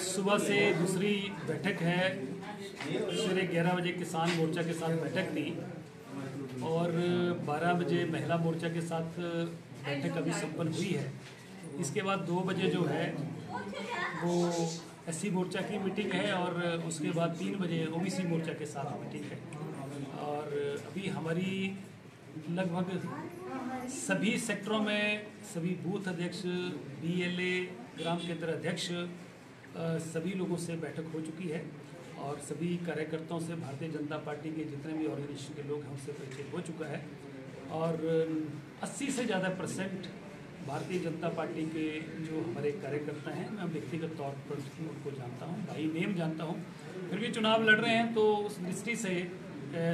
सुबह से दूसरी बैठक है। सवेरे 11 बजे किसान मोर्चा के साथ बैठक थी और 12 बजे महिला मोर्चा के साथ बैठक अभी संपन्न हुई है। इसके बाद 2 बजे जो है वो एससी मोर्चा की मीटिंग है और उसके बाद 3 बजे ओबीसी मोर्चा के साथ मीटिंग है। और अभी हमारी लगभग सभी सेक्टरों में सभी बूथ अध्यक्ष, बीएलए, ग्राम केंद्र अध्यक्ष सभी लोगों से बैठक हो चुकी है और सभी कार्यकर्ताओं से भारतीय जनता पार्टी के जितने भी ऑर्गेनाइजेशन के लोग हैं उनसे परिचय हो चुका है। और 80 से ज़्यादा % भारतीय जनता पार्टी के जो हमारे कार्यकर्ता हैं, मैं व्यक्तिगत तौर पर उनको जानता हूं, बाई नेम जानता हूं, फिर भी चुनाव लड़ रहे हैं। तो उस दृष्टि से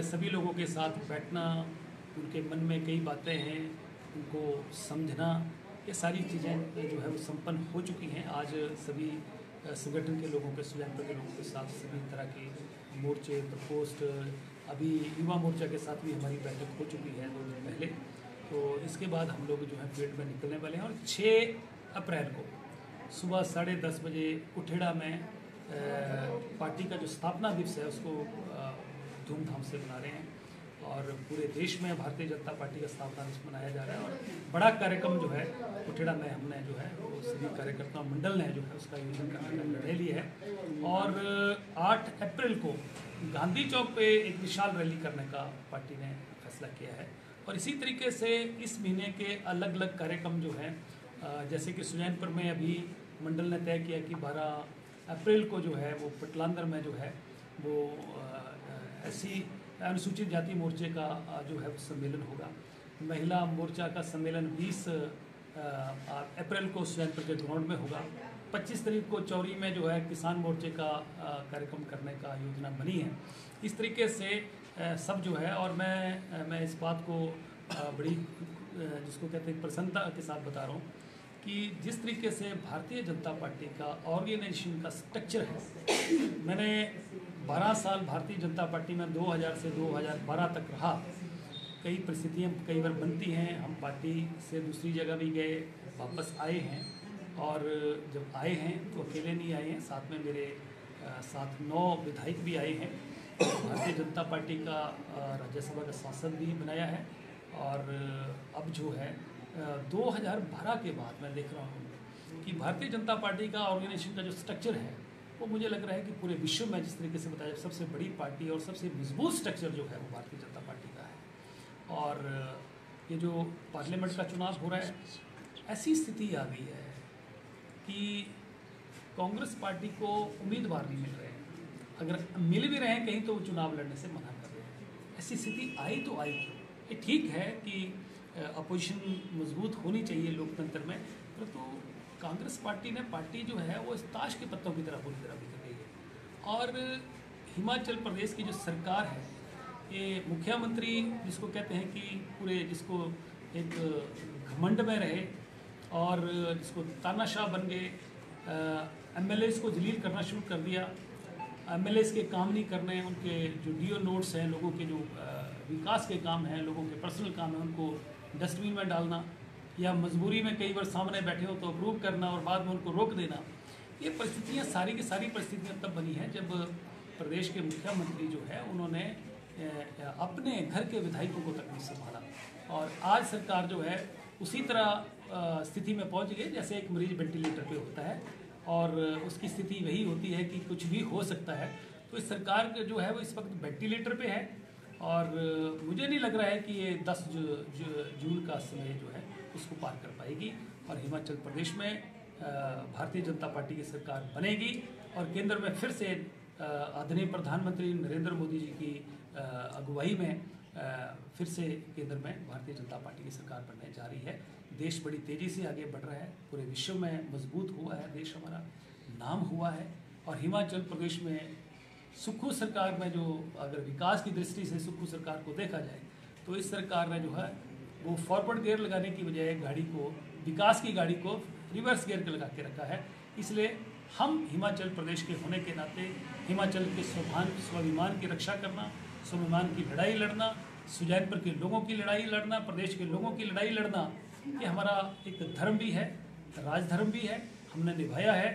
सभी लोगों के साथ बैठना, उनके मन में कई बातें हैं उनको समझना, ये सारी चीज़ें जो है वो संपन्न हो चुकी हैं। आज सभी संगठन के लोगों के, सुजानपुर के लोगों के साथ सभी तरह के मोर्चे, प्रकोष्ठ, अभी युवा मोर्चा के साथ भी हमारी बैठक हो चुकी है 2 दिन पहले। तो इसके बाद हम लोग जो है फील्ड में निकलने वाले हैं और 6 अप्रैल को सुबह 10:30 बजे कुठेड़ा में पार्टी का जो स्थापना दिवस है उसको धूमधाम से मना रहे हैं और पूरे देश में भारतीय जनता पार्टी का स्थापना दिवस मनाया जा रहा है। और बड़ा कार्यक्रम जो है कुठेड़ा में हमने जो है वो सभी कार्यकर्ता मंडल ने जो है उसका आयोजन करने का निर्णय लिया है। और 8 अप्रैल को गांधी चौक पे एक विशाल रैली करने का पार्टी ने फैसला किया है। और इसी तरीके से इस महीने के अलग अलग कार्यक्रम जो हैं, जैसे कि सुजानपुर में अभी मंडल ने तय किया कि 12 अप्रैल को जो है वो पटलांदर में जो है वो ऐसी अनुसूचित जाति मोर्चे का जो है सम्मेलन होगा। महिला मोर्चा का सम्मेलन 20 अप्रैल को सुजानपुर के ग्राउंड में होगा। 25 तारीख को चौरी में जो है किसान मोर्चे का कार्यक्रम करने का योजना बनी है। इस तरीके से सब जो है, और मैं इस बात को बड़ी जिसको कहते हैं प्रसन्नता के साथ बता रहा हूँ कि जिस तरीके से भारतीय जनता पार्टी का ऑर्गेनाइजेशन का स्ट्रक्चर है। मैंने 12 साल भारतीय जनता पार्टी में 2000 से 2012 तक रहा। कई परिस्थितियाँ कई बार बनती हैं, हम पार्टी से दूसरी जगह भी गए, वापस आए हैं। और जब आए हैं तो अकेले नहीं आए हैं, साथ में मेरे साथ 9 विधायक भी आए हैं। भारतीय जनता पार्टी का राज्यसभा का सांसद भी बनाया है। और अब जो है 2012 के बाद मैं देख रहा हूँ कि भारतीय जनता पार्टी का ऑर्गेनाइजेशन का जो स्ट्रक्चर है वो मुझे लग रहा है कि पूरे विश्व में जिस तरीके से बताया सबसे बड़ी पार्टी और सबसे मजबूत स्ट्रक्चर जो है वो भारतीय जनता पार्टी का है। और ये जो पार्लियामेंट का चुनाव हो रहा है, ऐसी स्थिति आ गई है कि कांग्रेस पार्टी को उम्मीदवार नहीं मिल रहे हैं, अगर मिल भी रहे हैं कहीं तो वो चुनाव लड़ने से मना कर रहे हैं। ऐसी स्थिति आई तो आई क्यों? ये ठीक है कि अपोजिशन मजबूत होनी चाहिए लोकतंत्र में, परंतु कांग्रेस पार्टी ने पार्टी जो है वो ताश के पत्तों की तरह पूरी तरह बिखर गई है। और हिमाचल प्रदेश की जो सरकार है, ये मुख्यमंत्री जिसको कहते हैं कि पूरे जिसको एक घमंड में रहे और जिसको तानाशाह बन गए, एमएलएस को जलील करना शुरू कर दिया। एमएलएस के काम नहीं करने, उनके जो डीओ नोट्स हैं, लोगों के जो विकास के काम हैं, लोगों के पर्सनल काम हैं, उनको डस्टबिन में डालना या मजबूरी में कई बार सामने बैठे हो तो अप्रूव करना और बाद में उनको रोक देना। ये परिस्थितियाँ सारी की सारी परिस्थितियाँ तब बनी हैं जब प्रदेश के मुख्यमंत्री जो है उन्होंने अपने घर के विधायकों को तक नहीं संभाला। और आज सरकार जो है उसी तरह स्थिति में पहुंच गई जैसे एक मरीज वेंटिलेटर पे होता है और उसकी स्थिति वही होती है कि कुछ भी हो सकता है। तो इस सरकार जो है वो इस वक्त वेंटिलेटर पे है और मुझे नहीं लग रहा है कि ये 10 जून का समय जो है उसको पार कर पाएगी। और हिमाचल प्रदेश में भारतीय जनता पार्टी की सरकार बनेगी और केंद्र में फिर से आदरणीय प्रधानमंत्री नरेंद्र मोदी जी की अगुवाई में फिर से केंद्र में भारतीय जनता पार्टी की सरकार बनने जा रही है। देश बड़ी तेज़ी से आगे बढ़ रहा है, पूरे विश्व में मजबूत हुआ है देश, हमारा नाम हुआ है। और हिमाचल प्रदेश में सुक्खू सरकार में जो अगर विकास की दृष्टि से सुक्खू सरकार को देखा जाए तो इस सरकार ने जो है वो फॉरवर्ड गियर लगाने की बजाय गाड़ी को, विकास की गाड़ी को रिवर्स गियर के लगा के रखा है। इसलिए हम हिमाचल प्रदेश के होने के नाते हिमाचल के स्वाभिमान की रक्षा करना, स्वाभिमान की लड़ाई लड़ना, सुजानपुर के लोगों की लड़ाई लड़ना, प्रदेश के लोगों की लड़ाई लड़ना, ये हमारा एक धर्म भी है, राजधर्म भी है, हमने निभाया है।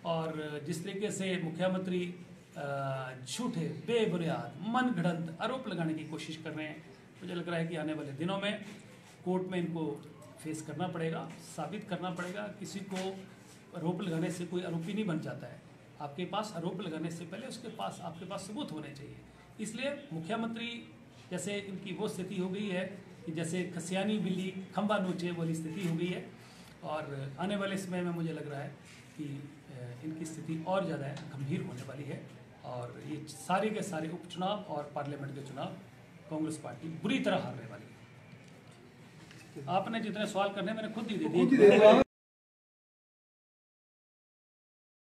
और जिस तरीके से मुख्यमंत्री झूठे, बेबुनियाद, मनगढ़ंत आरोप लगाने की कोशिश कर रहे हैं, मुझे लग रहा है कि आने वाले दिनों में कोर्ट में इनको फेस करना पड़ेगा, साबित करना पड़ेगा। किसी को आरोप लगाने से कोई आरोपी नहीं बन जाता है। आपके पास आरोप लगाने से पहले आपके पास सबूत होने चाहिए। इसलिए मुख्यमंत्री जैसे इनकी वो स्थिति हो गई है कि जैसे खसियानी बिल्ली खंबा नोचे वाली स्थिति हो गई है, और आने वाले समय में मुझे लग रहा है कि इनकी स्थिति और ज़्यादा गंभीर होने वाली है, और ये सारे के सारे उपचुनाव और पार्लियामेंट के चुनाव कांग्रेस पार्टी बुरी तरह हारने वाली है। आपने जितने सवाल करने मैंने खुद ही दे दिए।